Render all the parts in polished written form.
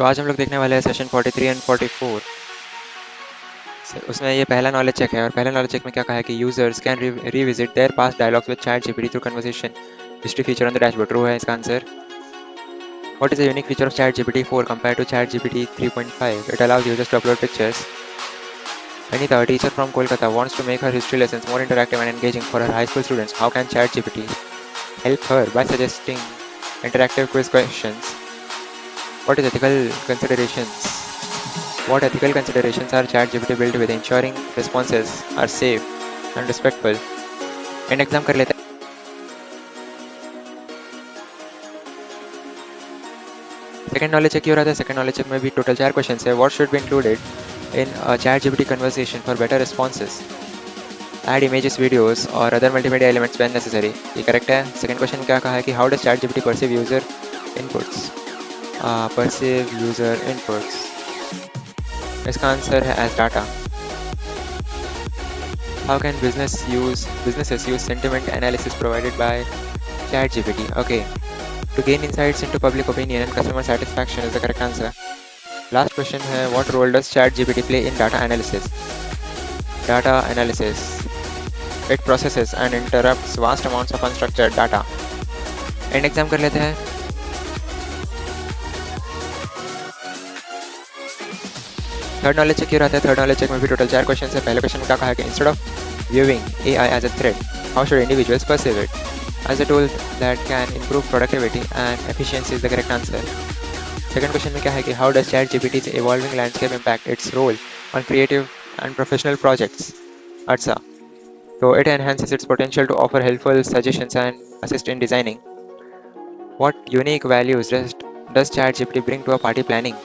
आज हम लोग देखने वाले हैं सेशन 43 एंड 44। उसमें ये पहला नॉलेज चेक है और पहला नॉलेज चेक में क्या कहा है कि users can revisit there past dialogues with chat GPT through conversation history feature on the dashboard. True है इसका answer. What is the unique feature of chat GPT 4 compared to chat gpt 3.5? It allows users to upload pictures. Anita, a teacher from Kolkata, wants to make her history lessons more interactive and engaging for her high school students. How can chat gpt help her? By suggesting interactive quiz questions. What is ethical considerations? What ethical considerations are ChatGPT built with, ensuring responses are safe and respectful? And exam कर लेते हैं। Second knowledge check क्यों रहा था? Second knowledge check में भी total 4 question है। What should be included in ChatGPT conversation for better responses? Add images, videos और other multimedia elements when necessary. ये करेक्ट है। सेकंड क्वेश्चन क्या कहा है कि how does ChatGPT perceive user inputs? Perceive user inputs, इसका answer है as data. How can businesses use sentiment analysis provided by ChatGPT? Okay, to gain insights into public opinion and customer satisfaction is the correct answer. Last question है, what role does ChatGPT play in data analysis? Data analysis. It processes and interrupts vast amounts of unstructured data. End exam कर लेते हैं। Third knowledge check क्यों रहता है? Third knowledge check में भी total 4 question है। पहले क्वेश्चन में क्या कहा है कि instead of viewing AI as a threat, how should individuals perceive it? As a tool that can improve productivity and efficiency is the correct answer. Second question में क्या है कि how does ChatGPT's evolving landscape impact its role on creative and professional projects? अच्छा, so it enhances its potential to offer helpful suggestions and assist in designing. What unique values does ChatGPT bring to a party planning?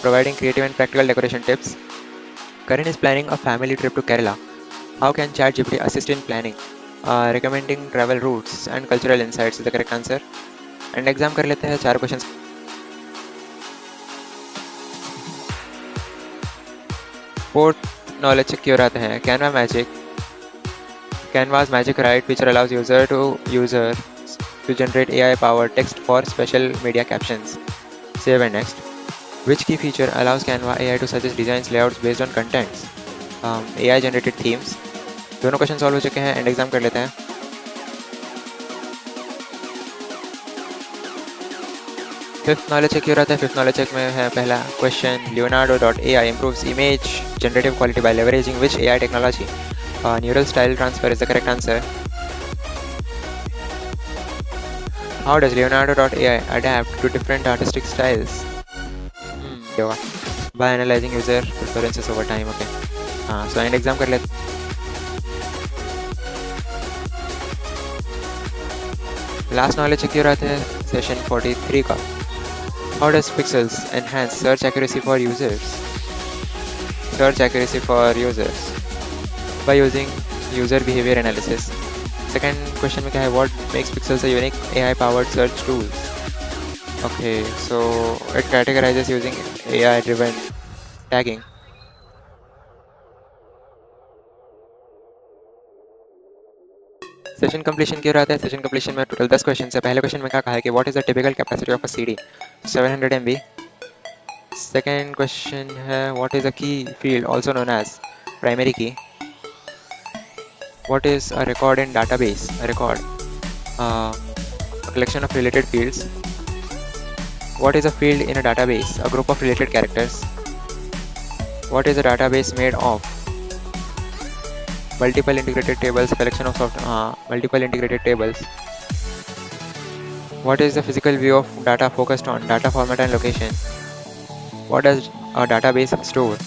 Providing creative and practical decoration tips. Karan is planning a family trip to Kerala. How can ChatGPT assist in planning? Recommending travel routes and cultural insights is the correct answer. And exam कर लेते हैं 4 questions. Fourth knowledge check क्यों रहते हैं? Canva's magic write feature allows users to generate AI powered text for special media captions. Save and next. Which key feature allows Canva AI to suggest designs layouts based on contents? AI generated themes. दोनों question solve हो चुके हैं। And exam कर लेते हैं। Fifth knowledge check क्यों रहता है? फिफ्थ नॉलेज चेक में है पहला question, Leonardo.ai improves image generative quality by leveraging which AI technology? Neural style transfer is the correct answer. How does Leonardo.ai adapt to different artistic styles? By analyzing user preferences over time. Okay. So and exam कर लेते। Last knowledge check क्यों रहते हैं? Session 43 का, how does Pixels enhance search accuracy for users? Search accuracy for users by using user behavior analysis. Second question में क्या है? What makes Pixels a unique AI powered search tool? Okay, so it categorizes using AI driven tagging. Session completion क्यों रहता है? Session completion में total 10 question है। पहले question में क्या कहा है कि what is the typical capacity of a CD? 700 MB. Second question है what is a key field also known as primary key? What is a record in database? A record, a collection of related fields. What is a field in a database? A group of related characters. What is a database made of? Multiple integrated tables, collection of multiple integrated tables. What is the physical view of data focused on data format and location? What does a database store?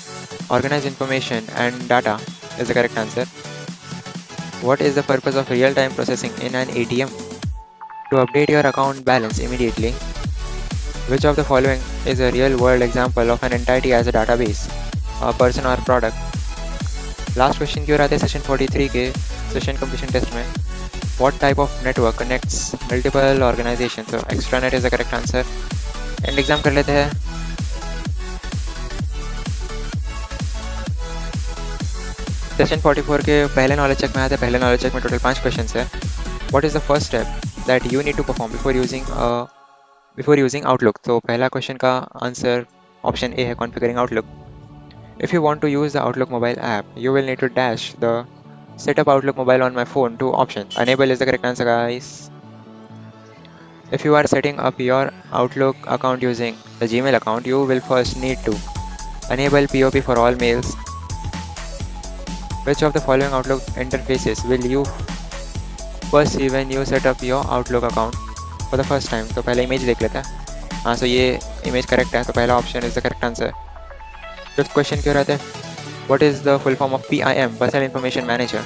Organize information and data is the correct answer. What is the purpose of real-time processing in an ATM? To update your account balance immediately. Which of the following is a real-world example of an entity as a database, a person or product? Last question क्यों रहते हैं session 43 के session completion test में? What type of network connects multiple organization? तो extranet is the correct answer. And exam कर लेते हैं। Session 44 के पहले नॉलेज चेक में आते हैं। पहले नॉलेज चेक में टोटल 5 क्वेश्चन है। What is the first step that you need to perform before using before using outlook. तो पहला क्वेश्चन का आंसर ऑप्शन ए है, configuring outlook. If you want to use the outlook mobile app, you will need to dash the setup outlook mobile on my phone to option. Enable is the correct answer, guys. If you are setting up your Outlook account using the Gmail account, you will first need to enable POP for all mails. Which of the following Outlook interfaces will you first see when you set up your Outlook account for the first time? तो पहले image देख लेते हैं। हाँ, सो ये image correct है, तो पहला option is the correct answer. Fifth question क्यों रहता है, what is the full form of PIM, personal information manager.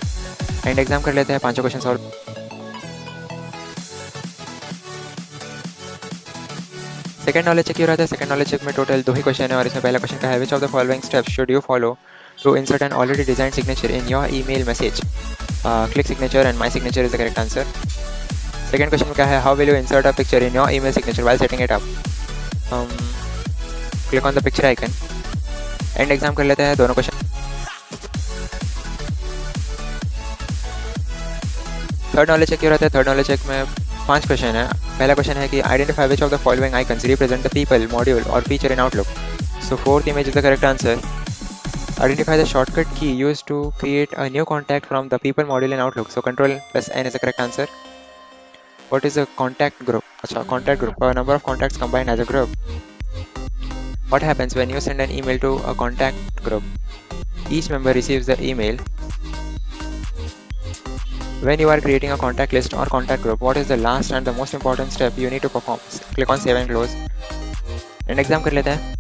And exam कर लेते हैं, पांचों question solve. Second knowledge check क्यों रहता है, सेकंड नॉलेज चेक में टोटल 2 ही क्वेश्चन है और इसमें पहला क्वेश्चन का है, which of the following steps should you follow to insert an already design signature in your email message. Click signature and my signature is the correct answer. Second question में क्या है, how will you insert a picture in your email signature while setting it up. Click on the picture icon. And exam कर लेते हैं दोनों question. Third knowledge check क्यों रहता है, थर्ड नॉलेज चेक में 5 क्वेश्चन है। पहला क्वेश्चन है कि identify which of the following icons represent the people, module और feature in Outlook. So fourth image is the correct answer. Identify the shortcut key used to create a new contact from the people module in Outlook. So Control plus N is the correct answer. What is a contact group? अच्छा, contact group, a number of contacts combined as a group. What happens when you send an email to a contact group? Each member receives the email. When you are creating a contact list or contact group, what is the last and the most important step you need to perform? Click on Save and Close. And exam कर लेते हैं।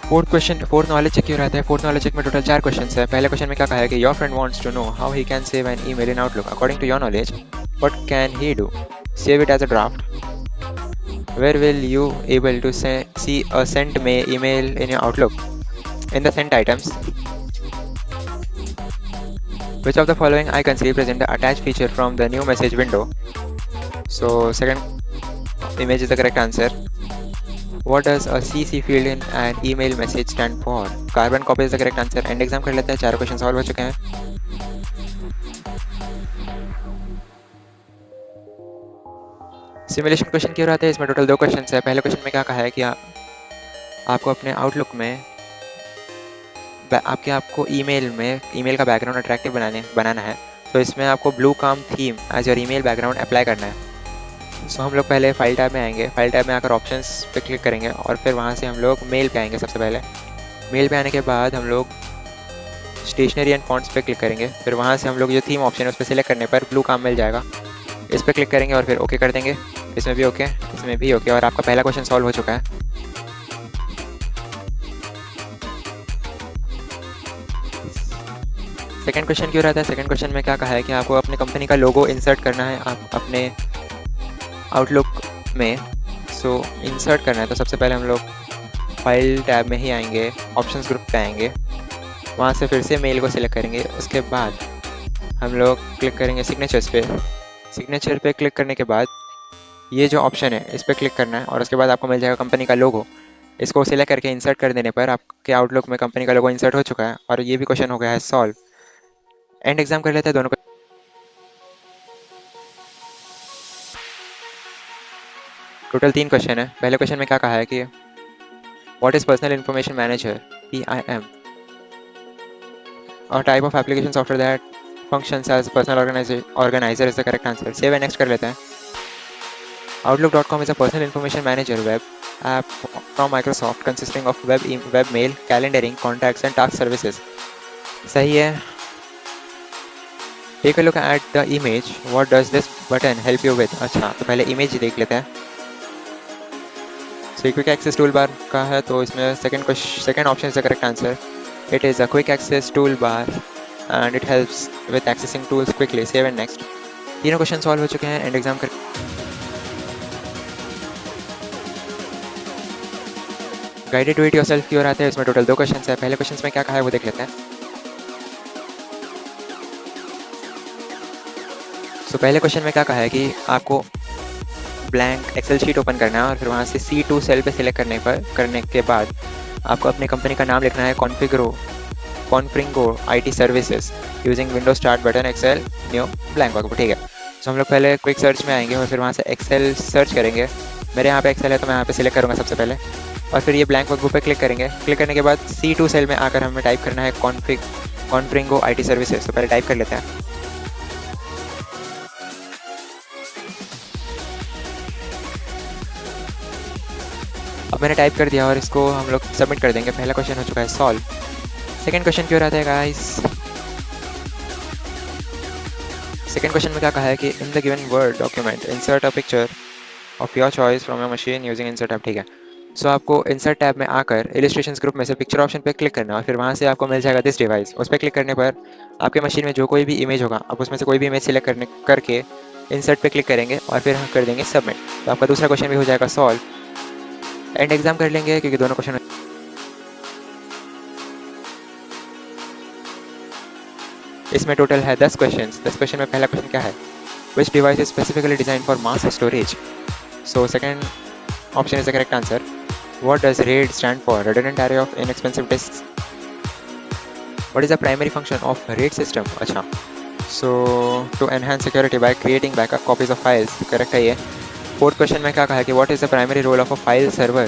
Fourth knowledge check क्यों रहता है, fourth knowledge check में total 4 question है। पहले question में क्या कहा है कि your friend wants to know how he can save an email in Outlook according to your knowledge, what can he do, save it as a draft, where will you able to see a sent में email in your Outlook, in the sent items, which of the following icons represent the attach feature from the new message window. So second image is the correct answer. What does a CC field in an email message stand for? Carbon copy is the correct answer. And exam कर लेते हैं, चारों question solve हो चुके हैं। Simulation question क्यों रहते हैं, इसमें टोटल 2 क्वेश्चन है। पहले क्वेश्चन में क्या कहा है कि आपको अपने आउटलुक में आपको ईमेल का बैकग्राउंड अट्रैक्टिव बनाना है, तो इसमें आपको blue calm theme as your email background apply करना है। सो हम लोग पहले फाइल टैब में आएंगे, फाइल टैब में आकर ऑप्शंस पे क्लिक करेंगे और फिर वहाँ से हम लोग मेल पे आएंगे। सबसे पहले मेल पे आने के बाद हम लोग स्टेशनरी एंड फॉन्ट्स पे क्लिक करेंगे, फिर वहाँ से हम लोग जो थीम ऑप्शन है उस पर सिलेक्ट करने पर ब्लू काम मिल जाएगा, इस पर क्लिक करेंगे और फिर ओके कर देंगे। इसमें भी ओके, इसमें भी ओके, और आपका पहला क्वेश्चन सॉल्व हो चुका है। सेकंड क्वेश्चन क्यों रहता है, सेकंड क्वेश्चन में क्या कहा है कि आपको अपने कंपनी का लोगो इंसर्ट करना है आप अपने आउटलुक में। सो इंसर्ट करना है तो सबसे पहले हम लोग फाइल टैब में ही आएंगे, ऑप्शंस ग्रुप पे आएंगे, वहाँ से फिर से मेल को सिलेक्ट करेंगे। उसके बाद हम लोग क्लिक करेंगे सिग्नेचर्स पे, सिग्नेचर पे क्लिक करने के बाद ये जो ऑप्शन है इस पर क्लिक करना है और उसके बाद आपको मिल जाएगा कंपनी का लोगो। इसको सिलेक्ट करके इंसर्ट कर देने पर आपके आउटलुक में कंपनी का लोगो इंसर्ट हो चुका है और ये भी क्वेश्चन हो गया है सॉल्व। एंड एग्जाम कर लेते हैं दोनों। टोटल 3 क्वेश्चन है। पहले क्वेश्चन में क्या कहा है कि what is personal information manager, PIM, और type of application software that functions as personal organizer is the correct answer. Save and next कर लेते हैं। Outlook.com is a personal information manager web app from Microsoft consisting of web mail, calendaring, contacts and task services. सही है। Take a look at the image. What does this button help you with? अच्छा, तो पहले image देख लेते हैं। So quick access toolbar का है, तो इसमें second option is the correct answer. It is a quick access toolbar and it helps with accessing tools quickly. Save and next. तीनों क्वेश्चन सॉल्व हो चुके हैं। एंड एग्जाम कर गाइडेड डू इट योरसेल्फ क्यों रहता है, इसमें टोटल 2 क्वेश्चन है। पहले क्वेश्चन में क्या कहा है वो देख लेते हैं। सो पहले क्वेश्चन में क्या कहा है कि आपको ब्लैंक एक्सेल शीट ओपन करना है और फिर वहाँ से C2 सेल पे सिलेक्ट करने के बाद आपको अपने कंपनी का नाम लिखना है, कॉन्फ्रिंगो IT services using windows start button excel new blank वगैरह, ठीक है। तो हम लोग पहले क्विक सर्च में आएंगे और फिर वहाँ से एक्सेल सर्च करेंगे। मेरे यहाँ पे एक्सेल है तो मैं यहाँ पे सिलेक्ट करूँगा सबसे पहले, और फिर ये ब्लैंक वर्कबुक पे क्लिक करेंगे। क्लिक करने के बाद C2 सेल में आकर हमें टाइप करना है कॉन्फ्रिंगो IT सर्विसेज। तो पहले टाइप कर लेते हैं। अब मैंने टाइप कर दिया और इसको हम लोग सबमिट कर देंगे। पहला क्वेश्चन हो चुका है सॉल्व। सेकंड क्वेश्चन क्यों रहता है गाइस? सेकंड क्वेश्चन में क्या कहा है कि in the given word document insert a picture of your choice from your machine using insert tab. ठीक है, सो आपको इंसर्ट टैब में आकर इलस्ट्रेशंस ग्रुप में से पिक्चर ऑप्शन पे क्लिक करना है और फिर वहाँ से आपको मिल जाएगा दिस डिवाइस। उस पर क्लिक करने पर आपके मशीन में जो कोई भी इमेज होगा आप उसमें से कोई भी इमेज सिलेक्ट करके इंसर्ट पे क्लिक करेंगे और फिर हम कर देंगे सबमिट। तो आपका दूसरा क्वेश्चन भी हो जाएगा सॉल्व। एंड एग्जाम कर लेंगे क्योंकि दोनों क्वेश्चन इसमें टोटल है 10 क्वेश्चन। 10 क्वेश्चन में पहला क्वेश्चन क्या है? विच device is specifically design for mass storage? So second option is the correct answer. What does RAID stand for? Redundant Array of Inexpensive Disks. What is the primary function of RAID system? अच्छा, so to enhance security by creating backup copies of files. Correct है ये। Fourth question में क्या कहा है कि what is the primary role of a file server?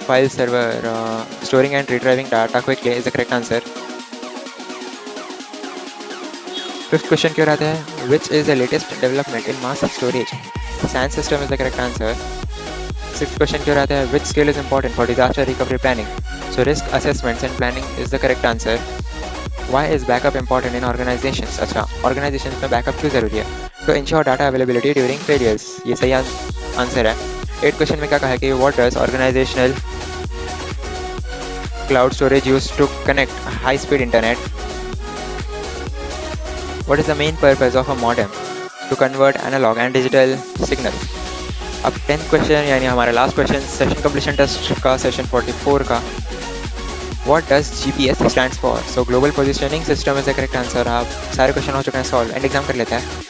File server storing and retrieving data quickly is the correct answer. Fifth question क्यों रहता है? Which is the latest development in mass storage? SAN system is the correct answer. Sixth question क्यों रहता है? Which skill is important for disaster recovery planning? So risk assessments and planning is the correct answer. Why is backup important in organizations? अच्छा, organizations में backup क्यों जरूरी है? To ensure data availability during failures. ये सही answer है। Eight question में क्या कहा है कि what does organizational cloud storage used to connect high speed internet? What is the main purpose of a modem? To convert analog and digital signals. अब 10th question यानी हमारा last question session completion test का, session 44 का। What does GPS stands for? So global positioning system is the correct answer. आप सारे question हो चुके हैं सॉल्व। एंड एग्जाम कर लेते हैं।